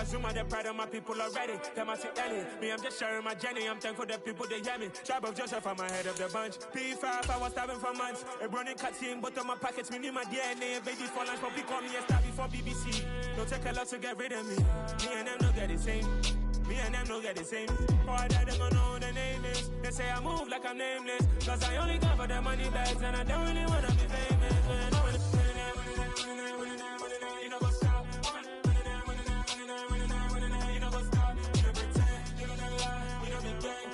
assume I'm the pride of my people already. Them I see Ellie, me I'm just sharing my journey. I'm thankful that people they hear me. Tribe of Joseph, I'm ahead of the bunch. P5, I was starving for months. A running cutscene, but on my pockets, me need my DNA. And baby for lunch, but call me a star before BBC. Don't take a lot to get rid of me. Me and them don't get the same. Me and them don't get the same. For I die, they gon' know who the name is. They say I move like I'm nameless. Cause I only come for the money bags and I don't really wanna be famous. You know what's up? You know what's up? You don't pretend, you don't lie, you don't be gang.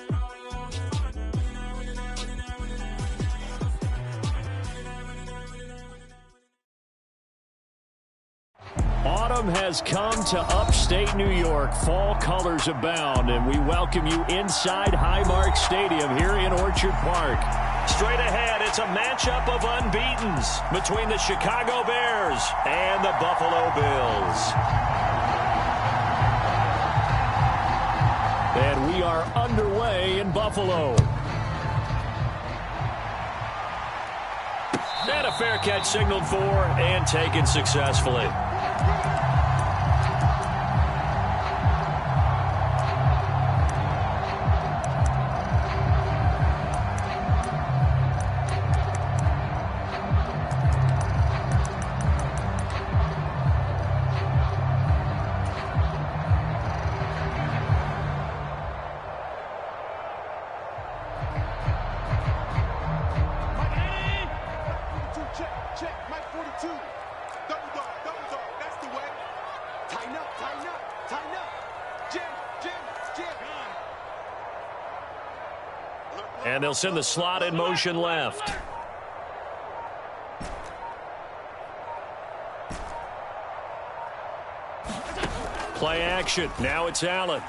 Autumn has come to upstate New York. Fall colors abound, and we welcome you inside Highmark Stadium here in Orchard Park. Straight ahead, it's a matchup of unbeatens between the Chicago Bears and the Buffalo Bills. And we are underway in Buffalo. And a fair catch signaled for and taken successfully. And they'll send the slot in motion left. Play action. Now it's Allen.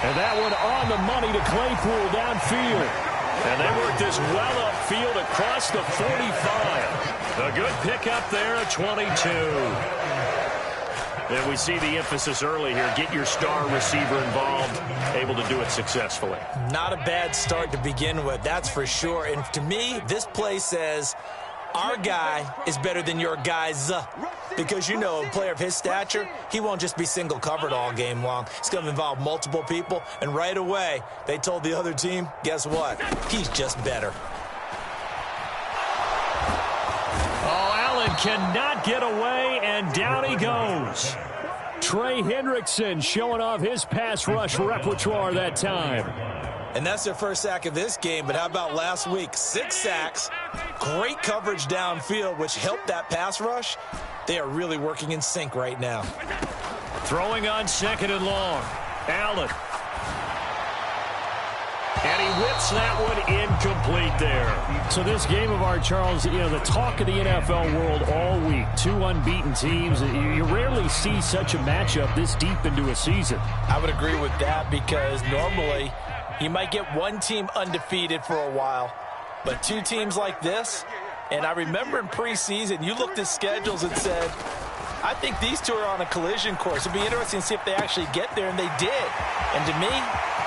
And that one on the money to Claypool downfield. And they work this well upfield across the 45. A good pickup there at 22. And we see the emphasis early here. Get your star receiver involved, able to do it successfully. Not a bad start to begin with, that's for sure. And to me, this play says our guy is better than your guys. Because, you know, a player of his stature, he won't just be single covered all game long. It's going to involve multiple people. And right away, they told the other team, guess what? He's just better. Cannot get away, and down he goes. Trey Hendrickson showing off his pass rush repertoire that time. And that's their first sack of this game, but how about last week? 6 sacks, great coverage downfield, which helped that pass rush. They are really working in sync right now. Throwing on 2nd and long. Allen. And he whips that one incomplete there. So this game of art, Charles, you know, the talk of the NFL world all week. 2 unbeaten teams. You rarely see such a matchup this deep into a season. I would agree with that because normally you might get one team undefeated for a while. But 2 teams like this, and I remember in preseason, you looked at schedules and said, I think these 2 are on a collision course. It'll be interesting to see if they actually get there, and they did. And to me,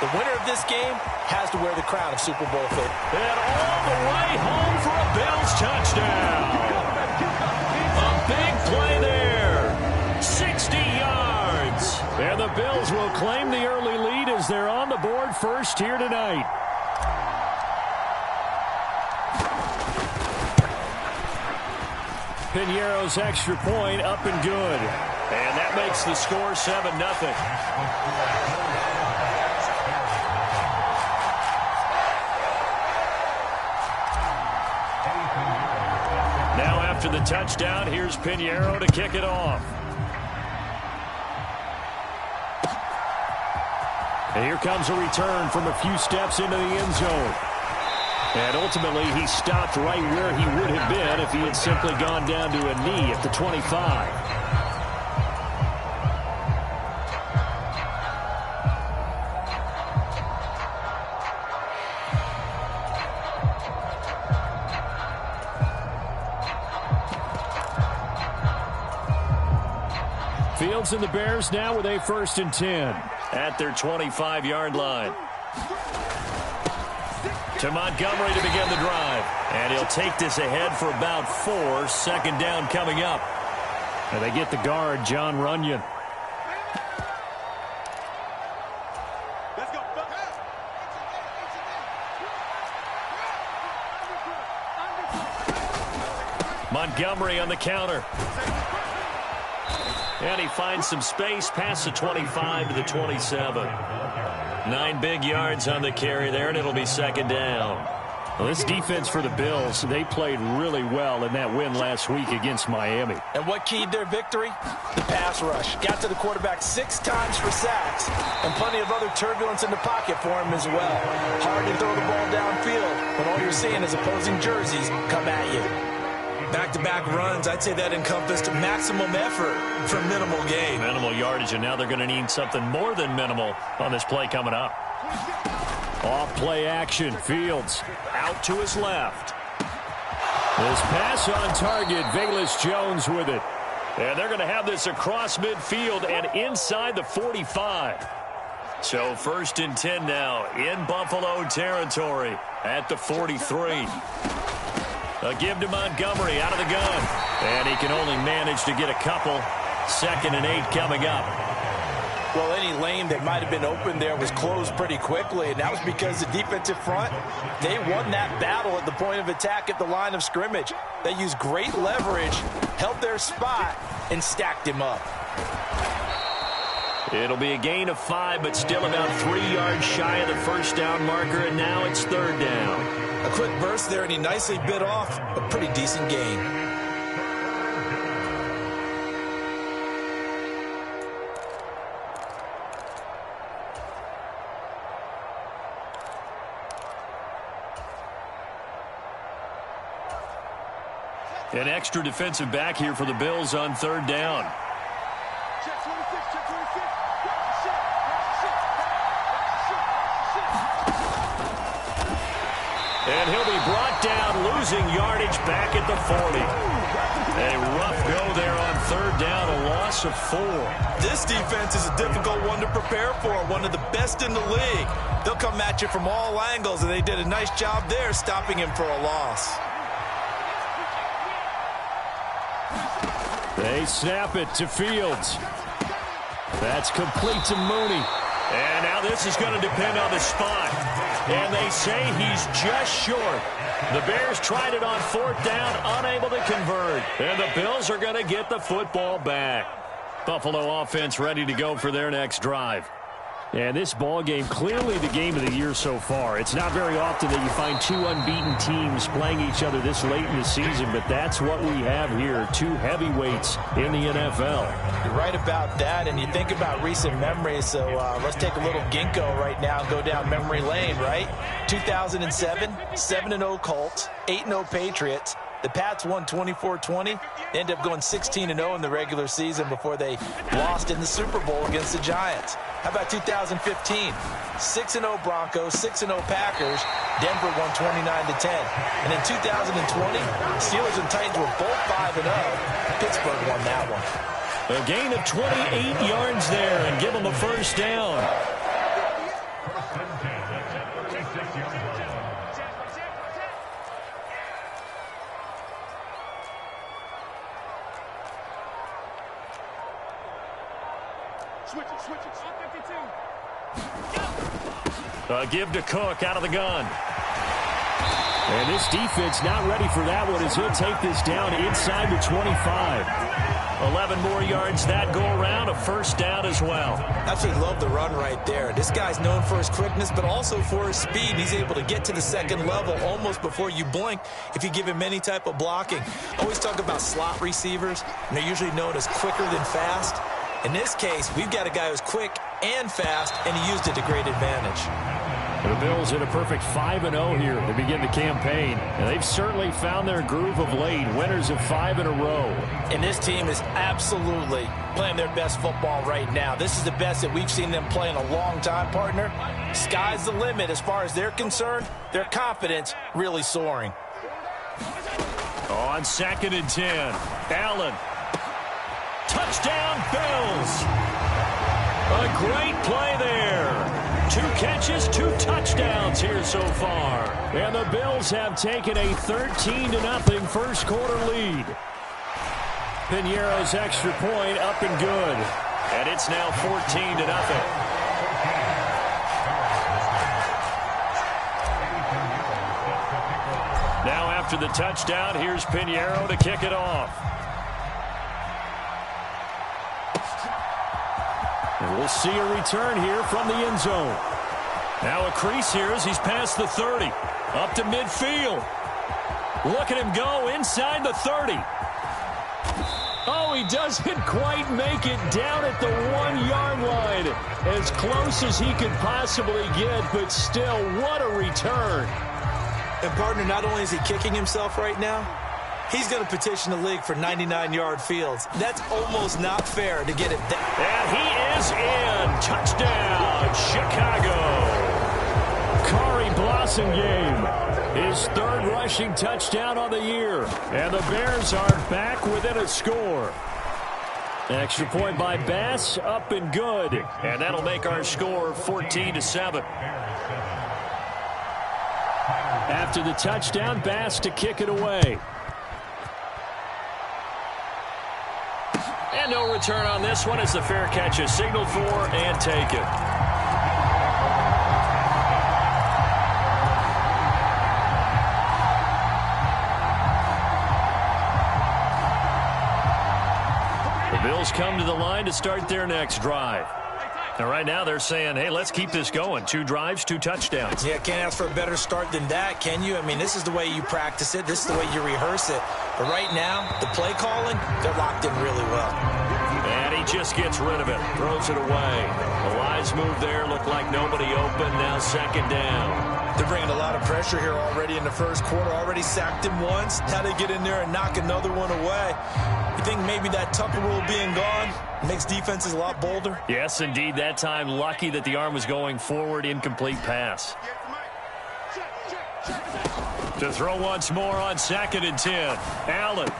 the winner of this game has to wear the crown of Super Bowl fate. And all the way home for a Bills touchdown. A big play there. 60 yards. And the Bills will claim the early lead as they're on the board first here tonight. Piñeiro's extra point up and good. And that makes the score 7-0. Now after the touchdown, here's Piñeiro to kick it off. And here comes a return from a few steps into the end zone. And ultimately, he stopped right where he would have been if he had simply gone down to a knee at the 25. Fields and the Bears now with a 1st and 10 at their 25-yard line. To Montgomery to begin the drive. And he'll take this ahead for about 4. Second down coming up. And they get the guard, John Runyon. Montgomery on the counter. And he finds some space past the 25 to the 27. 9 big yards on the carry there, and it'll be second down. Well, this defense for the Bills, they played really well in that win last week against Miami. And what keyed their victory? The pass rush. Got to the quarterback 6 times for sacks, and plenty of other turbulence in the pocket for him as well. Hard to throw the ball downfield when all you're seeing is opposing jerseys come at you. Back-to-back runs, I'd say that encompassed maximum effort for minimal gain. Minimal yardage, and now they're going to need something more than minimal on this play coming up. Off play action. Fields out to his left. This pass on target. Velus Jones with it. And they're going to have this across midfield and inside the 45. So 1st and 10 now in Buffalo territory at the 43. A give to Montgomery out of the gun. And he can only manage to get a couple. 2nd and 8 coming up. Well, any lane that might have been open there was closed pretty quickly, and that was because the defensive front, they won that battle at the point of attack at the line of scrimmage. They used great leverage, held their spot, and stacked him up. It'll be a gain of 5, but still about 3 yards shy of the first down marker, and now it's 3rd down. A quick burst there, and he nicely bit off a pretty decent gain. An extra defensive back here for the Bills on 3rd down. And he'll be brought down, losing yardage back at the 40. A rough go there on 3rd down, a loss of 4. This defense is a difficult one to prepare for, one of the best in the league. They'll come at you from all angles, and they did a nice job there stopping him for a loss. They snap it to Fields. That's complete to Mooney. And now this is going to depend on the spot. And they say he's just short. The Bears tried it on 4th down, unable to convert. And the Bills are going to get the football back. Buffalo offense ready to go for their next drive. And this ball game, clearly the game of the year so far. It's not very often that you find 2 unbeaten teams playing each other this late in the season, but that's what we have here, 2 heavyweights in the NFL. You're right about that, and you think about recent memories, so let's take a little ginkgo right now and go down memory lane, right? 2007, 7-0 Colts, 8-0 Patriots. The Pats won 24-20. They ended up going 16-0 in the regular season before they lost in the Super Bowl against the Giants. How about 2015? 6-0 Broncos, 6-0 Packers. Denver won 29-10. And in 2020, Steelers and Titans were both 5-0. Pittsburgh won that one. A gain of 28 yards there and give them a first down. A give to Cook out of the gun. And this defense not ready for that one as he'll take this down inside the 25. 11 more yards that go around, a first down as well. Absolutely love the run right there. This guy's known for his quickness, but also for his speed. He's able to get to the second level almost before you blink if you give him any type of blocking. I always talk about slot receivers, and they're usually known as quicker than fast. In this case, we've got a guy who's quick and fast, and he used it to great advantage. The Bills hit a perfect 5-0 here to begin the campaign. And they've certainly found their groove of late, winners of 5 in a row. And this team is absolutely playing their best football right now. This is the best that we've seen them play in a long time, partner. Sky's the limit as far as they're concerned. Their confidence really soaring. On 2nd and 10, Allen. Touchdown, Bills. A great play there. 2 catches, 2 touchdowns here so far. And the Bills have taken a 13-0 first quarter lead. Piñeiro's extra point up and good. And it's now 14-0. Now after the touchdown, here's Piñeiro to kick it off. And we'll see a return here from the end zone. Now a crease here as he's past the 30. Up to midfield. Look at him go inside the 30. Oh, he doesn't quite make it down at the 1-yard line. As close as he could possibly get, but still, what a return. And, partner, not only is he kicking himself right now, he's going to petition the league for 99-yard fields. That's almost not fair to get it down. And he is in. Touchdown, Chicago. Kari Blossomgame, his 3rd rushing touchdown on the year. And the Bears are back within a score. Extra point by Bass, up and good. And that'll make our score 14-7. After the touchdown, Bass to kick it away. And no return on this one as the fair catch is signaled for and taken. The Bills come to the line to start their next drive. And right now they're saying, hey, let's keep this going. 2 drives, 2 touchdowns. Yeah, can't ask for a better start than that, can you? I mean, this is the way you practice it. This is the way you rehearse it. But right now, the play calling, they're locked in really well. And he just gets rid of it. Throws it away. The wise move there. Looked like nobody open. Now 2nd down. They're bringing a lot of pressure here already in the first quarter. Already sacked him once. Now they get in there and knock another one away. You think maybe that Tucker rule being gone makes defenses a lot bolder? Yes, indeed. That time, lucky that the arm was going forward. Incomplete pass. To throw once more on 2nd and 10. Allen.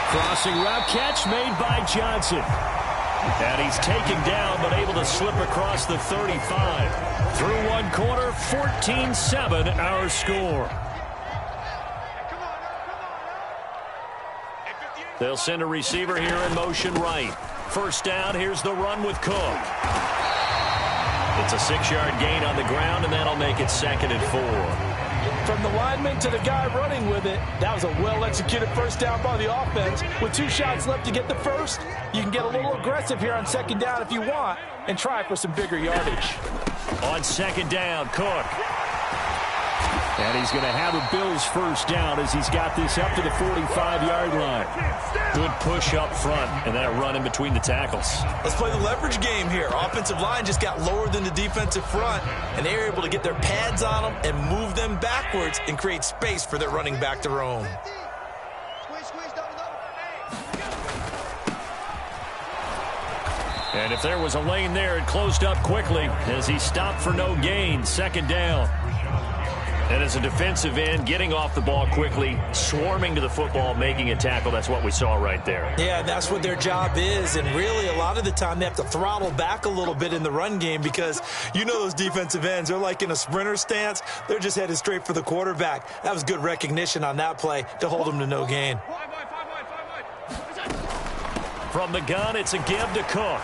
Crossing route catch made by Johnson. And he's taken down but able to slip across the 35. Through 1 quarter, 14-7 our score. They'll send a receiver here in motion right. First down, here's the run with Cook. It's a 6-yard gain on the ground, and that'll make it 2nd and 4. From the lineman to the guy running with it, that was a well-executed first down by the offense. With 2 shots left to get the first, you can get a little aggressive here on 2nd down if you want and try for some bigger yardage. On 2nd down, Cook. And he's going to have a Bills first down as he's got this up to the 45-yard line. Good push up front, and then a run in between the tackles. Let's play the leverage game here. Offensive line just got lower than the defensive front, and they were able to get their pads on them and move them backwards and create space for their running back to roam. And if there was a lane there, it closed up quickly as he stopped for no gain. 2nd down. And as a defensive end, getting off the ball quickly, swarming to the football, making a tackle. That's what we saw right there. Yeah, that's what their job is. And really, a lot of the time, they have to throttle back a little bit in the run game because you know those defensive ends, they're like in a sprinter stance. They're just headed straight for the quarterback. That was good recognition on that play to hold them to no gain. From the gun, it's a give to Cook.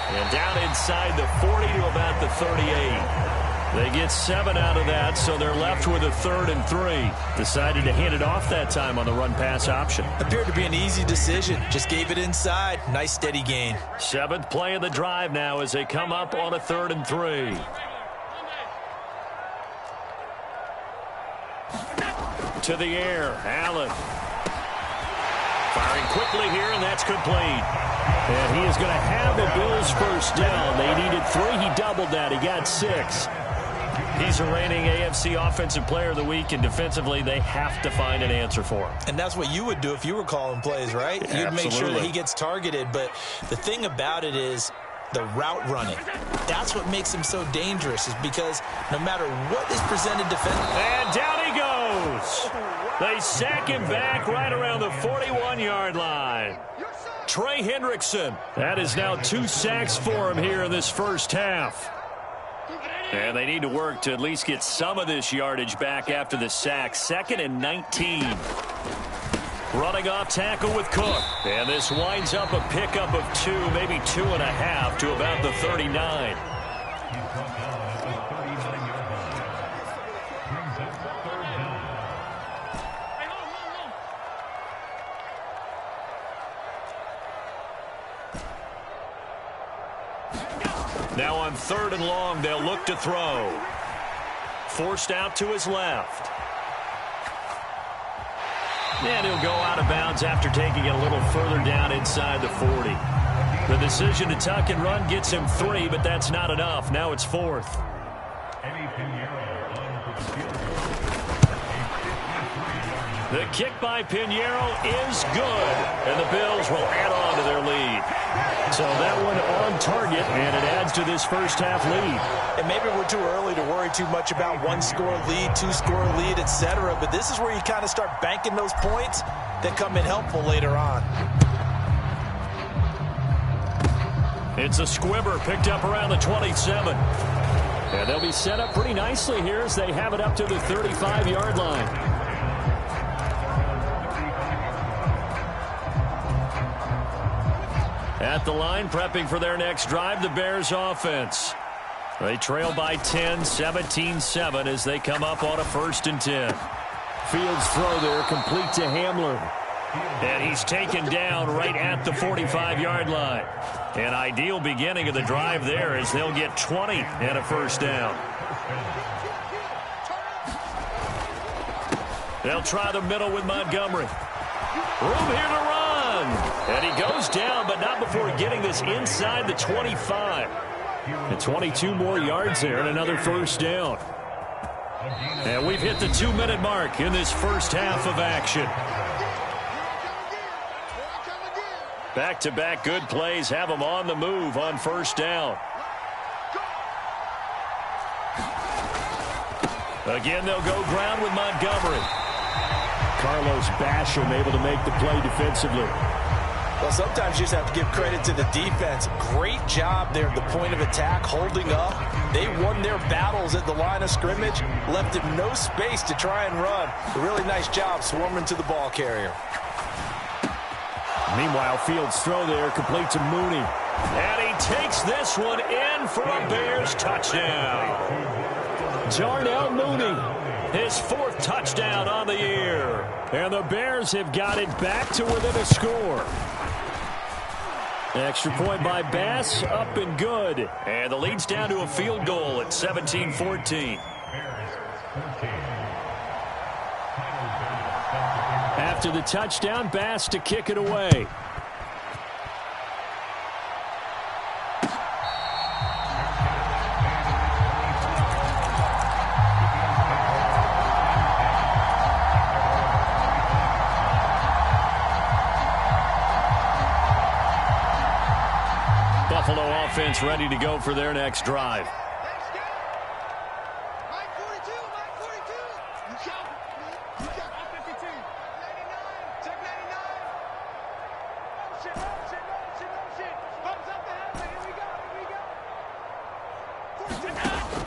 And down inside the 40 to about the 38. They get 7 out of that, so they're left with a 3rd and 3. Decided to hand it off that time on the run-pass option. Appeared to be an easy decision. Just gave it inside. Nice, steady gain. 7th play of the drive now as they come up on a 3rd and 3. To the air, Allen. Firing quickly here, and that's complete. And he is going to have the Bills first down. They needed 3. He doubled that. He got 6. He's the reigning AFC Offensive Player of the Week, and defensively, they have to find an answer for him. And that's what you would do if you were calling plays, right? You'd make sure that he gets targeted. But the thing about it is the route running. That's what makes him so dangerous, is because no matter what is presented defensively. And down he goes. They sack him back right around the 41-yard line. Trey Hendrickson. That is now 2 sacks for him here in this first half. And they need to work to at least get some of this yardage back after the sack. 2nd and 19. Running off tackle with Cook. And this winds up a pickup of 2, maybe 2.5 to about the 39. Now on 3rd and long, they'll look to throw. Forced out to his left. And he'll go out of bounds after taking it a little further down inside the 40. The decision to tuck and run gets him 3, but that's not enough. Now it's 4th. The kick by Pinheiro is good, and the Bills will add on to their lead. So that one on target, and it adds to this first half lead. And maybe we're too early to worry too much about 1-score lead, 2-score lead, etc. But this is where you kind of start banking those points that come in helpful later on. It's a squibber picked up around the 27. And they'll be set up pretty nicely here as they have it up to the 35-yard line. At the line, prepping for their next drive, the Bears offense. They trail by 10, 17-7 as they come up on a 1st and 10. Fields throw there, complete to Hamler. And he's taken down right at the 45-yard line. An ideal beginning of the drive there as they'll get 20 and a 1st down. They'll try the middle with Montgomery. Room here to run. And he goes down, but not before getting this inside the 25. And 22 more yards there and another 1st down. And we've hit the 2-minute mark in this first half of action. Back-to-back good plays have them on the move on 1st down. Again, they'll go ground with Montgomery. Carlos Basham able to make the play defensively. Well, sometimes you just have to give credit to the defense. Great job there at the point of attack, holding up. They won their battles at the line of scrimmage, left him no space to try and run. A really nice job swarming to the ball carrier. Meanwhile, Fields' throw there, complete to Mooney. And he takes this one in for a Bears touchdown. Darnell Mooney, his 4th touchdown on the year. And the Bears have got it back to within a score. Extra point by Bass, up and good. And the lead's down to a field goal at 17-14. After the touchdown, Bass to kick it away. Buffalo offense ready to go for their next drive.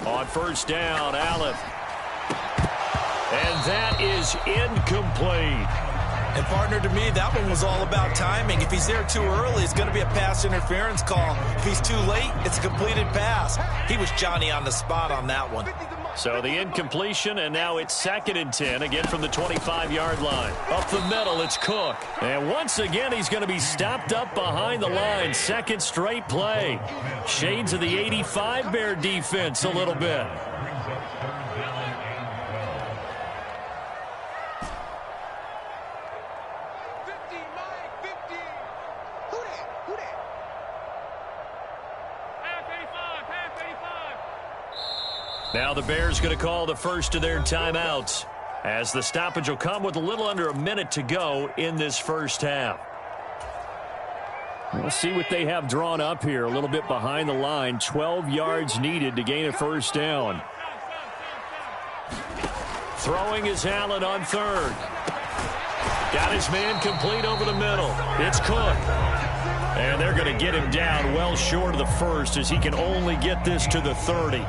On 1st down, Allen. And that is incomplete. And, partner, to me, that one was all about timing. If he's there too early, it's going to be a pass interference call. If he's too late, it's a completed pass. He was Johnny on the spot on that one. So the incompletion, and now it's 2nd and 10, again from the 25-yard line. Up the middle, it's Cook. And once again, he's going to be stopped up behind the line. 2nd straight play. Shades of the 85 Bear defense a little bit. Now the Bears going to call the first of their timeouts as the stoppage will come with a little under a minute to go in this first half. We'll see what they have drawn up here a little bit behind the line. 12 yards needed to gain a 1st down. Throwing is Allen on 3rd. Got his man complete over the middle. It's Cook. And they're going to get him down well short of the 1st as he can only get this to the 30.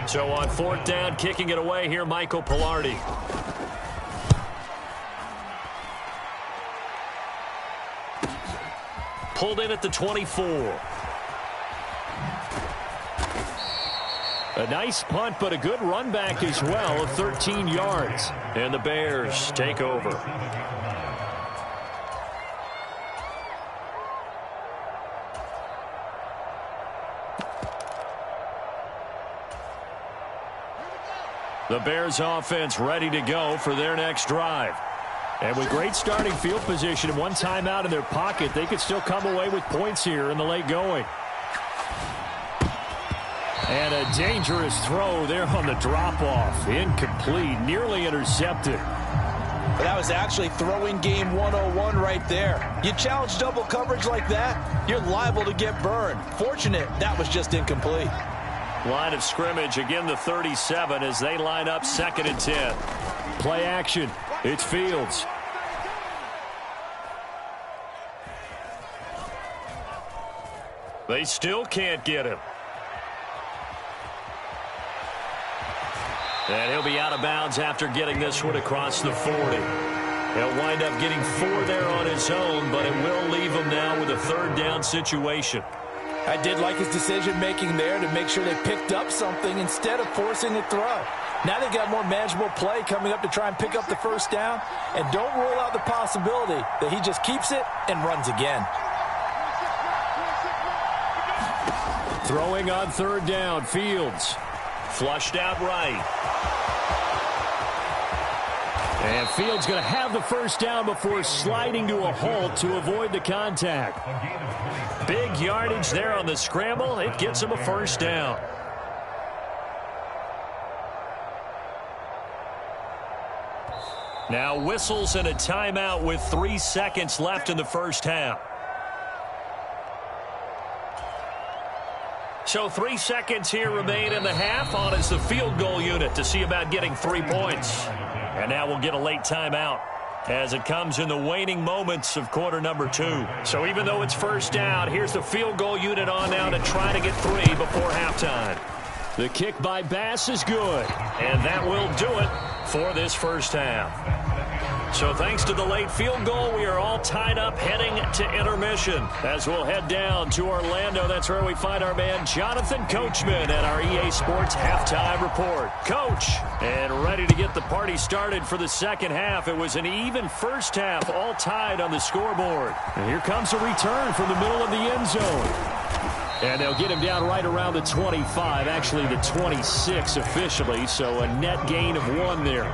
So on 4th down, kicking it away here, Michael Pilardi. Pulled in at the 24. A nice punt, but a good run back as well of 13 yards. And the Bears take over. The Bears offense ready to go for their next drive. And with great starting field position and one timeout in their pocket, they could still come away with points here in the late going. And a dangerous throw there on the drop-off. Incomplete, nearly intercepted. But that was actually throwing game 101 right there. You challenge double coverage like that, you're liable to get burned. Fortunate that was just incomplete. Line of scrimmage, again the 37 as they line up 2nd and 10. Play action. It's Fields. They still can't get him. And he'll be out of bounds after getting this one across the 40. He'll wind up getting 4 there on his own, but it will leave him now with a 3rd down situation. I did like his decision-making there to make sure they picked up something instead of forcing a throw. Now they got more manageable play coming up to try and pick up the 1st down, and don't rule out the possibility that he just keeps it and runs again. Throwing on 3rd down, Fields. Flushed out right. And Fields going to have the 1st down before sliding to a halt to avoid the contact. Big yardage there on the scramble. It gets him a 1st down. Now whistles and a timeout with 3 seconds left in the 1st half. So 3 seconds here remain in the half. On is the field goal unit to see about getting 3 points. And now we'll get a late timeout as it comes in the waning moments of quarter number 2. So even though it's 1st down, here's the field goal unit on now to try to get 3 before halftime. The kick by Bass is good. And that will do it for this 1st half. So thanks to the late field goal, we are all tied up heading to intermission. As we'll head down to Orlando, that's where we find our man Jonathan Coachman at our EA Sports Halftime Report. Coach, and ready to get the party started for the 2nd half. It was an even 1st half, all tied on the scoreboard. And here comes a return from the middle of the end zone. And they'll get him down right around the 25, actually the 26 officially, so a net gain of 1 there.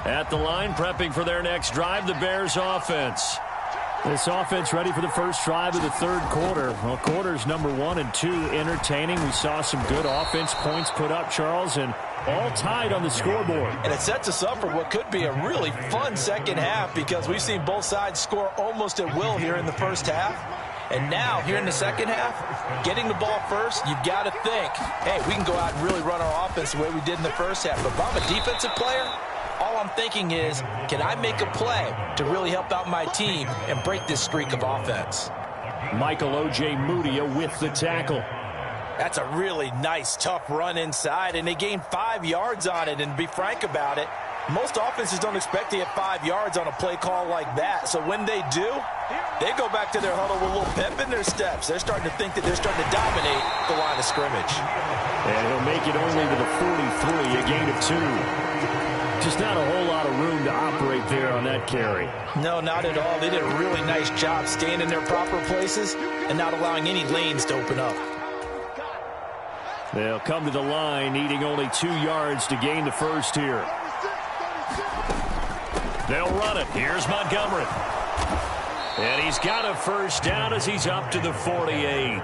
At the line, prepping for their next drive, the Bears offense. This offense ready for the first drive of the 3rd quarter. Well, quarters number 1 and 2 entertaining. We saw some good offense points put up, Charles, and all tied on the scoreboard. And it sets us up for what could be a really fun 2nd half because we've seen both sides score almost at will here in the 1st half. And now, here in the 2nd half, getting the ball first, you've got to think, hey, we can go out and really run our offense the way we did in the 1st half. But if I'm a defensive player, all I'm thinking is, can I make a play to really help out my team and break this streak of offense? Michael O.J. Mudia with the tackle. That's a really nice, tough run inside, and they gained 5 yards on it. And to be frank about it, most offenses don't expect to get 5 yards on a play call like that. So when they do, they go back to their huddle with a little pep in their steps. They're starting to think that they're starting to dominate the line of scrimmage. And he'll make it only to the 43, a gain of 2. Just not a whole lot of room to operate there on that carry. No, not at all. They did a really nice job staying in their proper places and not allowing any lanes to open up. They'll come to the line, needing only 2 yards to gain the 1st here. They'll run it. Here's Montgomery. And he's got a 1st down as he's up to the 48.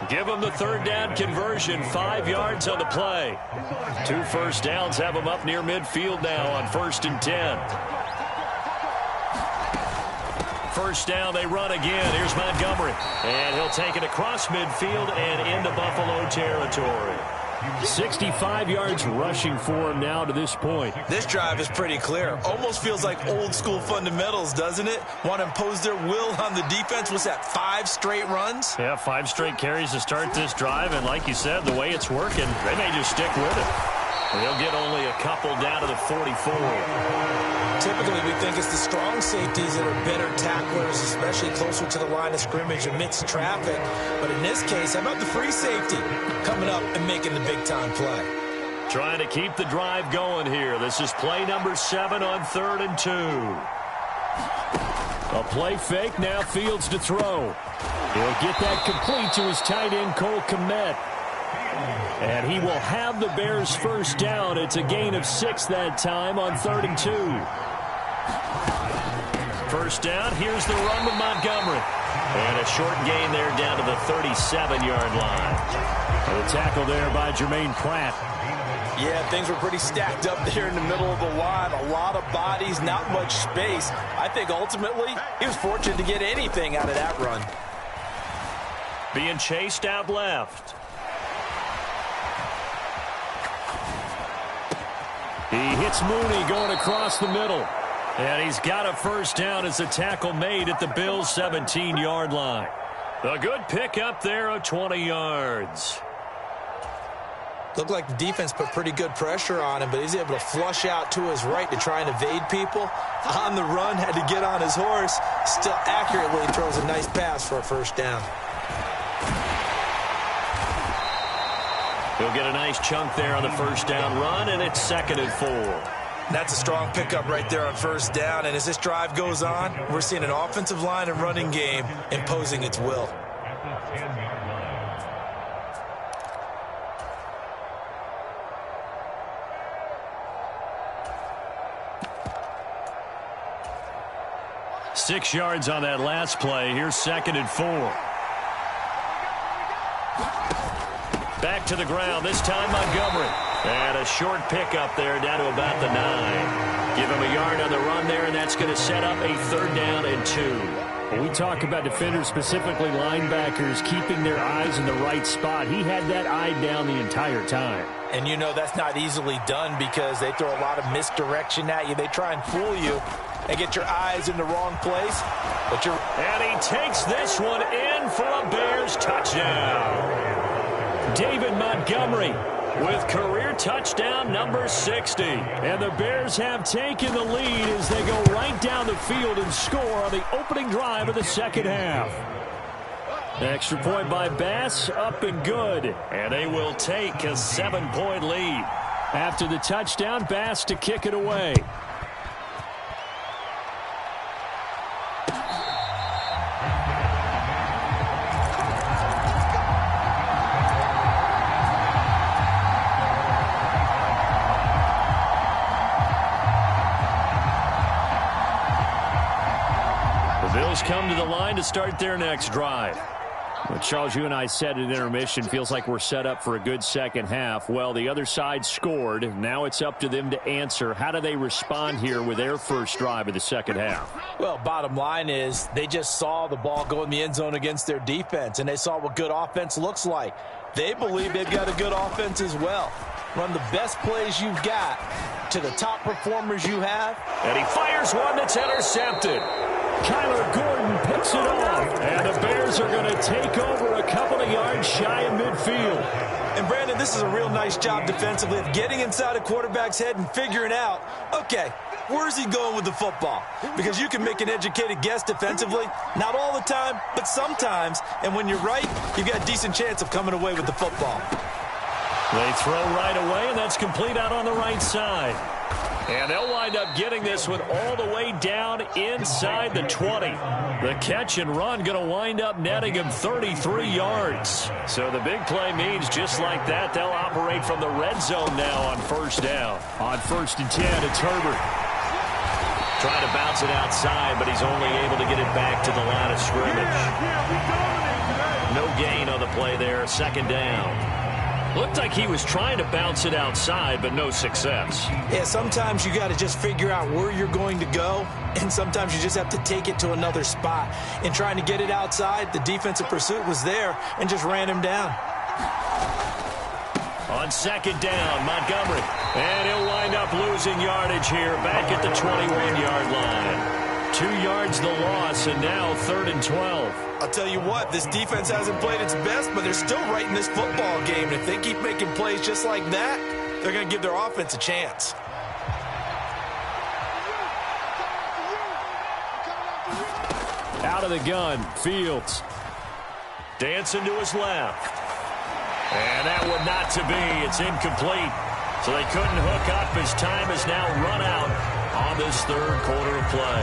Give him the 3rd down conversion, 5 yards on the play. 2 1st downs have him up near midfield now on 1st and 10. 1st down, they run again. Here's Montgomery. And he'll take it across midfield and into Buffalo territory. 65 yards rushing for him now to this point. This drive is pretty clear. Almost feels like old school fundamentals, doesn't it? Want to impose their will on the defense. What's that, 5 straight runs? Yeah, 5 straight carries to start this drive, and like you said, the way it's working, they may just stick with it. They'll get only a couple down to the 44. Typically, we think it's the strong safeties that are better tacklers, especially closer to the line of scrimmage amidst traffic. But in this case, how about the free safety coming up and making the big-time play? Trying to keep the drive going here. This is play number 7 on 3rd and 2. A play fake, now Fields to throw. He'll get that complete to his tight end, Cole Kmet. And he will have the Bears first down. It's a gain of 6 that time on 3rd and 2. First down, here's the run with Montgomery. And a short gain there down to the 37-yard line. The tackle there by Jermaine Pratt. Yeah, things were pretty stacked up there in the middle of the line. A lot of bodies, not much space. I think ultimately he was fortunate to get anything out of that run. Being chased out left. He hits Mooney going across the middle. And he's got a first down as the tackle made at the Bills' 17-yard line. A good pickup there of 20 yards. Looked like the defense put pretty good pressure on him, but he's able to flush out to his right to try and evade people. On the run, had to get on his horse. Still accurately throws a nice pass for a first down. He'll get a nice chunk there on the first down run, and it's 2nd and 4. That's a strong pickup right there on first down, and as this drive goes on, we're seeing an offensive line and running game imposing its will. Six yards on that last play. Here's 2nd and 4. Back to the ground, this time Montgomery. And a short pickup there down to about the 9. Give him a yard on the run there, and that's going to set up a 3rd down and 2. When we talk about defenders, specifically linebackers, keeping their eyes in the right spot, he had that eye down the entire time. And you know that's not easily done because they throw a lot of misdirection at you. They try and fool you and get your eyes in the wrong place. And he takes this one in for a Bears touchdown. David Montgomery with career touchdown number 60. And the Bears have taken the lead as they go right down the field and score on the opening drive of the second half. Extra point by Bass, up and good. And they will take a 7-point lead. After the touchdown, Bass to kick it away. Come to the line to start their next drive. Well, Charles, you and I said at intermission, feels like we're set up for a good second half. Well, the other side scored. Now it's up to them to answer. How do they respond here with their first drive of the second half? Well, bottom line is they just saw the ball go in the end zone against their defense, and they saw what good offense looks like. They believe they've got a good offense as well. Run the best plays you've got to the top performers you have. And he fires one that's intercepted. Kyler Gordon picks it off, and the Bears are going to take over a couple of yards shy of midfield. And, Brandon, this is a real nice job defensively of getting inside a quarterback's head and figuring out, okay, where's he going with the football? Because you can make an educated guess defensively, not all the time, but sometimes. And when you're right, you've got a decent chance of coming away with the football. They throw right away, and that's complete out on the right side. And they'll wind up getting this one all the way down inside the 20. The catch and run going to wind up netting him 33 yards. So the big play means just like that, they'll operate from the red zone now on first down. On 1st and 10, it's Herbert. Trying to bounce it outside, but he's only able to get it back to the line of scrimmage. No gain on the play there, 2nd down. Looked like he was trying to bounce it outside, but no success. Yeah, sometimes you got to just figure out where you're going to go, and sometimes you just have to take it to another spot. In trying to get it outside, the defensive pursuit was there and just ran him down. On On second down, Montgomery. And he'll wind up losing yardage here back at the 21-yard line. 2 yards the loss, and now 3rd and 12. I'll tell you what, this defense hasn't played its best, but they're still right in this football game. And if they keep making plays just like that, they're going to give their offense a chance. Out of the gun, Fields. Dancing to his left. And that one not to be. It's incomplete. So they couldn't hook up as time has now run out on this 3rd quarter of play.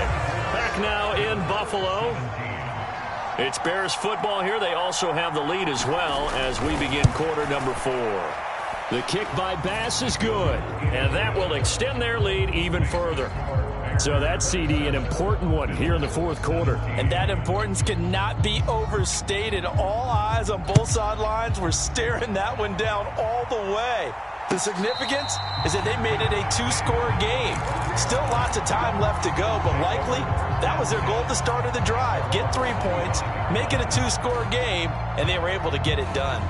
Back now in Buffalo. It's Bears football here. They also have the lead as well as we begin quarter number 4. The kick by Bass is good. And that will extend their lead even further. So that's, CD, an important one here in the 4th quarter. And that importance cannot be overstated. All eyes on both sidelines were staring that one down all the way. The significance is that they made it a 2-score game. Still lots of time left to go, but likely that was their goal at the start of the drive. Get 3 points, make it a 2-score game, and they were able to get it done.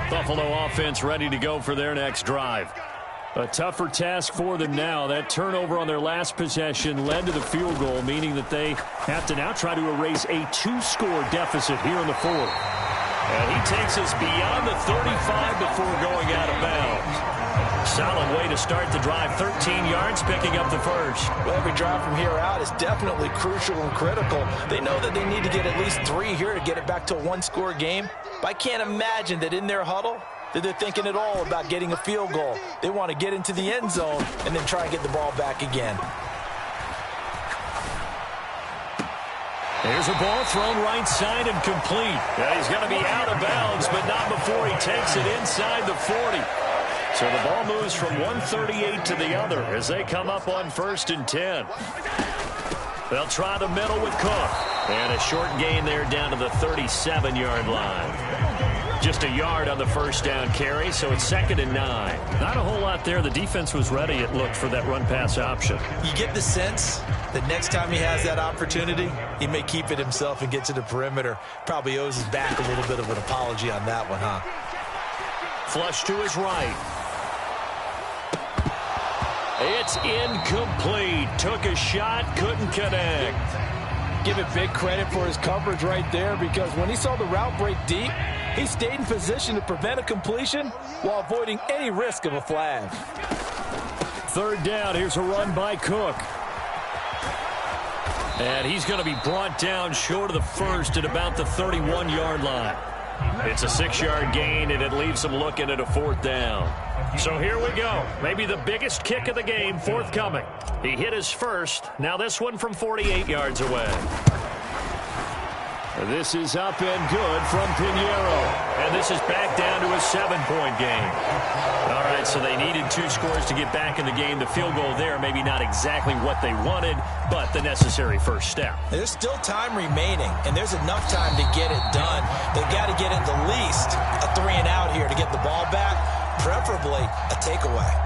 Buffalo offense ready to go for their next drive. A tougher task for them now. That turnover on their last possession led to the field goal, meaning that they have to now try to erase a 2-score deficit here in the 4th. And he takes us beyond the 35 before going out of bounds. Solid way to start the drive. 13 yards, picking up the first. Well, every drive from here out is definitely crucial and critical. They know that they need to get at least 3 here to get it back to a 1-score game. But I can't imagine that in their huddle that they're thinking at all about getting a field goal. They want to get into the end zone and then try and get the ball back again. There's a ball thrown right side and complete. Yeah, he's going to be out of bounds, but not before he takes it inside the 40. So the ball moves from 138 to the other as they come up on 1st and 10. They'll try the middle with Cook. And a short gain there down to the 37-yard line. Just a yard on the 1st down carry, so it's 2nd and 9. Not a whole lot there. The defense was ready, it looked, for that run-pass option. You get the sense that next time he has that opportunity, he may keep it himself and get to the perimeter. Probably owes his back a little bit of an apology on that one, huh? Flush to his right. It's incomplete. Took a shot, couldn't connect. Give it big credit for his coverage right there, because when he saw the route break deep, he stayed in position to prevent a completion while avoiding any risk of a flag. 3rd down. Here's a run by Cook. And he's going to be brought down short of the 1st at about the 31-yard line. It's a 6-yard gain, and it leaves him looking at a 4th down. So here we go. Maybe the biggest kick of the game forthcoming. He hit his first. Now this one from 48 yards away. This is up and good from Pinheiro. And this is back down to a 7-point game. All right, so they needed 2 scores to get back in the game. The field goal there, maybe not exactly what they wanted, but the necessary first step. There's still time remaining, and there's enough time to get it done. They've got to get at the least a 3-and-out here to get the ball back, preferably a takeaway.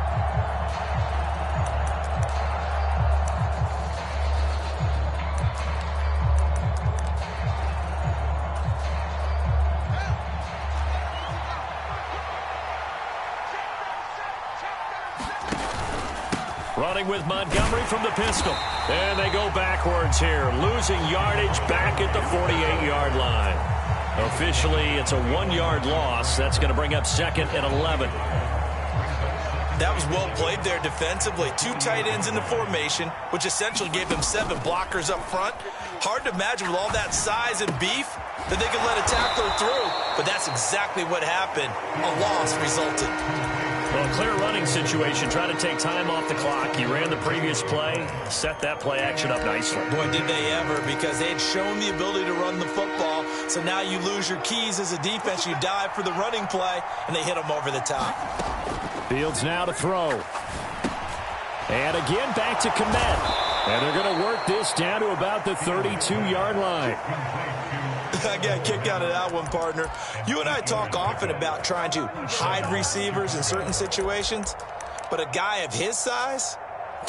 Running with Montgomery from the pistol. And they go backwards here. Losing yardage back at the 48-yard line. Officially, it's a 1-yard loss. That's going to bring up 2nd and 11. That was well played there defensively. 2 tight ends in the formation, which essentially gave them 7 blockers up front. Hard to imagine with all that size and beef that they could let a tackler through. But that's exactly what happened. A loss resulted. Well, clear running situation. Trying to take time off the clock. He ran the previous play, set that play action up nicely. Boy, did they ever, because they had shown the ability to run the football. So now you lose your keys as a defense. You dive for the running play, and they hit them over the top. Fields now to throw. And again back to Komet. And they're going to work this down to about the 32-yard line. I got a kick out of that one, partner. You and I talk often about trying to hide receivers in certain situations, but a guy of his size,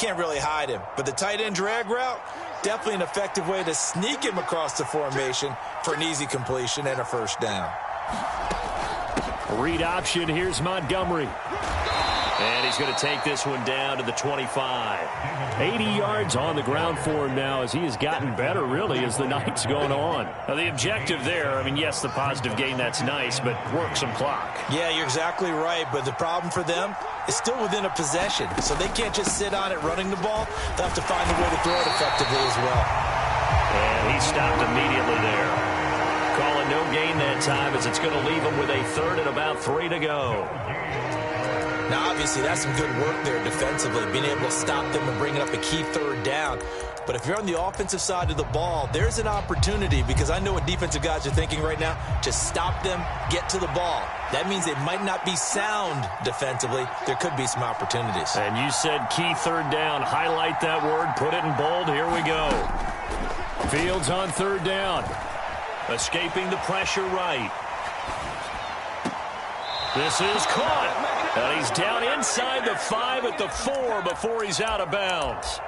can't really hide him. But the tight end drag route, definitely an effective way to sneak him across the formation for an easy completion and a 1st down. Read option. Here's Montgomery. And he's going to take this one down to the 25. 80 yards on the ground for him now as he has gotten better, really, as the night's gone on. Now, the objective there, I mean, yes, the positive gain, that's nice, but work some clock. Yeah, you're exactly right, but the problem for them is still within a possession, so they can't just sit on it running the ball. They'll have to find a way to throw it effectively as well. And he stopped immediately there. Calling no gain that time as it's going to leave him with a third and about 3 to go. Now, obviously, that's some good work there defensively, being able to stop them and bringing up a key third down. But if you're on the offensive side of the ball, there's an opportunity, because I know what defensive guys are thinking right now, to stop them, get to the ball. That means they might not be sound defensively. There could be some opportunities. And you said key third down. Highlight that word. Put it in bold. Here we go. Fields on third down. Escaping the pressure right. This is caught. And he's down inside the 5 at the 4 before he's out of bounds.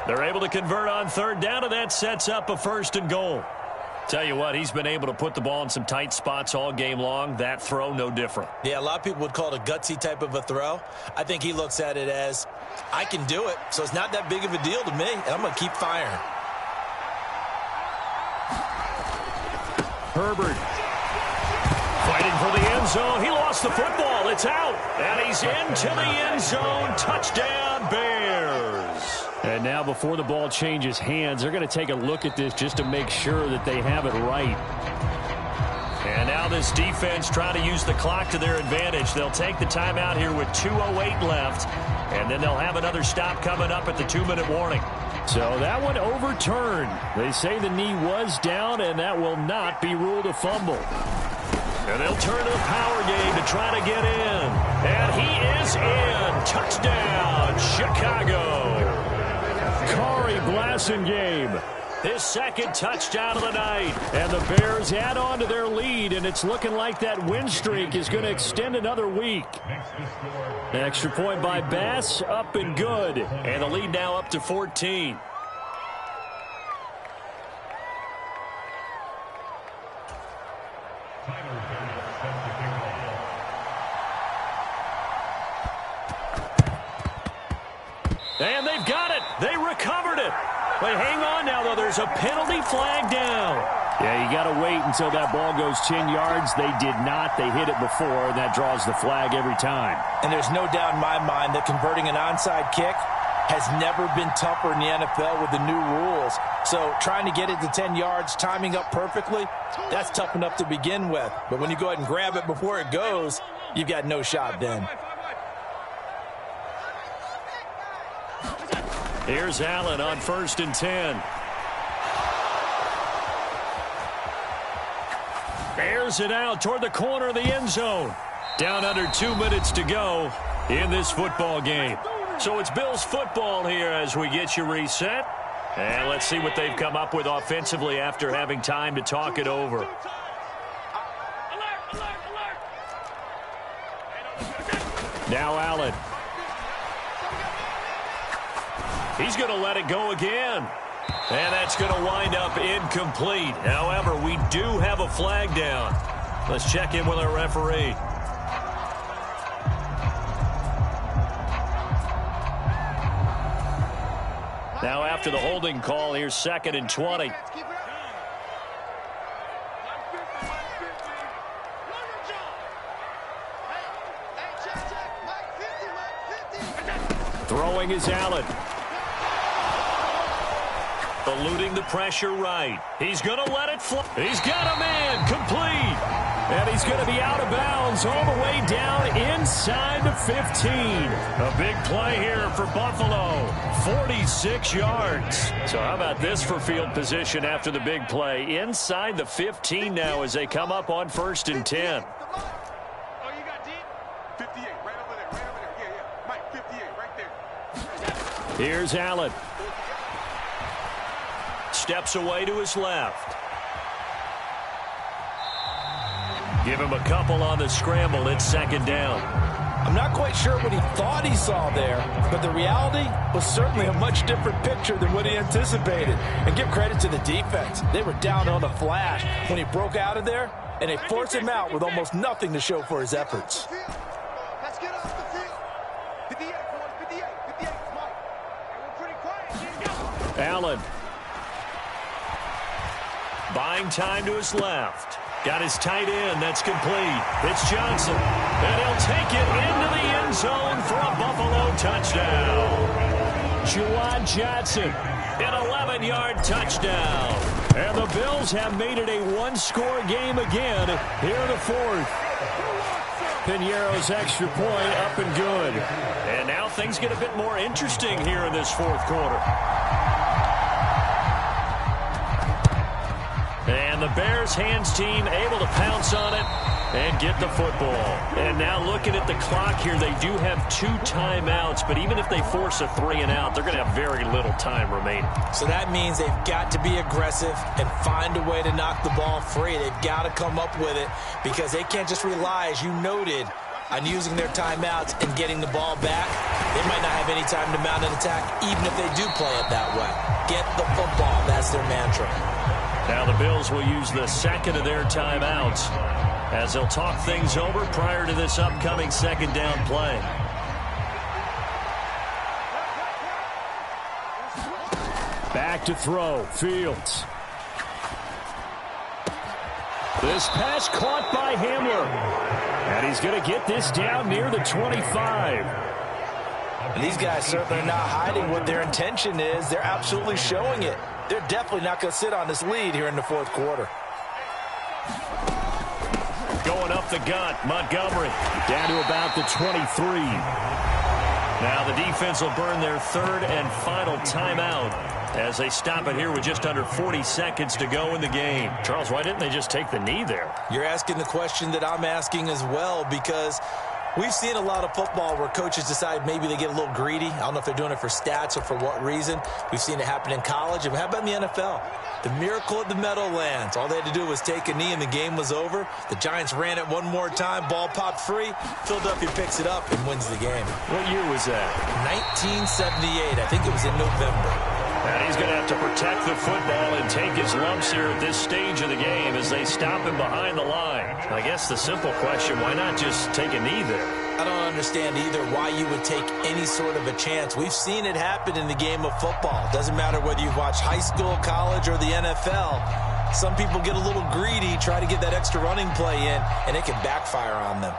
They're able to convert on third down, and that sets up a 1st and goal. Tell you what, he's been able to put the ball in some tight spots all game long. That throw, no different. Yeah, a lot of people would call it a gutsy type of a throw. I think he looks at it as, I can do it, so it's not that big of a deal to me, and I'm going to keep firing. Herbert. Fighting for the end zone. He lost the football. It's out. And he's into the end zone. Touchdown, Bears. And now before the ball changes hands, they're going to take a look at this just to make sure that they have it right. And now this defense trying to use the clock to their advantage. They'll take the timeout here with 2:08 left. And then they'll have another stop coming up at the 2-minute warning. So that one overturned. They say the knee was down, and that will not be ruled a fumble. And they'll turn to the power game to try to get in. And he is in. Touchdown, Chicago. Kari Blasingame, his 2nd touchdown of the night. And the Bears add on to their lead, and it's looking like that win streak is going to extend another week. An extra point by Bass, up and good. And the lead now up to 14. And they've got it. They recovered it. But hang on now, though. There's a penalty flag down. Yeah, you got to wait until that ball goes 10 yards. They did not. They hit it before, and that draws the flag every time. And there's no doubt in my mind that converting an onside kick has never been tougher in the NFL with the new rules. So trying to get it to 10 yards, timing up perfectly, that's tough enough to begin with. But when you go ahead and grab it before it goes, you've got no shot then. Here's Allen on 1st and 10. Airs it out toward the corner of the end zone. Down under 2 minutes to go in this football game. So it's Bills football here as we get you reset. And let's see what they've come up with offensively after having time to talk it over. Now Allen. He's going to let it go again. And that's going to wind up incomplete. However, we do have a flag down. Let's check in with our referee. Now after the holding call, here's 2nd and 20. Throwing is Allen. Eluding the pressure right. He's going to let it fly. He's got a man complete. And he's going to be out of bounds all the way down inside the 15. A big play here for Buffalo. 46 yards. So how about this for field position after the big play? Inside the 15 now as they come up on 1st and 10. Here's Allen. Steps away to his left. Give him a couple on the scramble. It's 2nd down. I'm not quite sure what he thought he saw there, but the reality was certainly a much different picture than what he anticipated. And give credit to the defense. They were down on a flash when he broke out of there, and they forced him out with almost nothing to show for his efforts. Let's get off the field. 58, boys, 58, 58, come on. We're pretty quiet. Allen. Buying time to his left. Got his tight end. That's complete. It's Johnson. And he'll take it into the end zone for a Buffalo touchdown. Juwan Johnson, an 11-yard touchdown. And the Bills have made it a one-score game again here in the fourth. Piñeiro's extra point up and good. And now things get a bit more interesting here in this fourth quarter. And the Bears hands team able to pounce on it and get the football. And now looking at the clock here, they do have 2 timeouts, but even if they force a 3-and-out, they're going to have very little time remaining. So that means they've got to be aggressive and find a way to knock the ball free. They've got to come up with it because they can't just rely, as you noted, on using their timeouts and getting the ball back. They might not have any time to mount an attack, even if they do play it that way. Get the football. That's their mantra. Now the Bills will use the second of their timeouts as they'll talk things over prior to this upcoming second down play. Back to throw. Fields. This pass caught by Hamler. And he's going to get this down near the 25. And these guys certainly are not hiding what their intention is. They're absolutely showing it. They're definitely not going to sit on this lead here in the fourth quarter. Going up the gut, Montgomery down to about the 23. Now the defense will burn their third and final timeout as they stop it here with just under 40 seconds to go in the game. Charles, why didn't they just take the knee there? You're asking the question that I'm asking as well, because we've seen a lot of football where coaches decide maybe they get a little greedy. I don't know if they're doing it for stats or for what reason. We've seen it happen in college. And how about in the NFL? The miracle of the Meadowlands. All they had to do was take a knee and the game was over. The Giants ran it one more time. Ball popped free. Philadelphia picks it up and wins the game. What year was that? 1978. I think it was in November. And he's going to have to protect the football and take his lumps here at this stage of the game as they stop him behind the line. I guess the simple question, why not just take a knee there? I don't understand either why you would take any sort of a chance. We've seen it happen in the game of football. Doesn't matter whether you've watched high school, college, or the NFL. Some people get a little greedy, try to get that extra running play in, and it can backfire on them.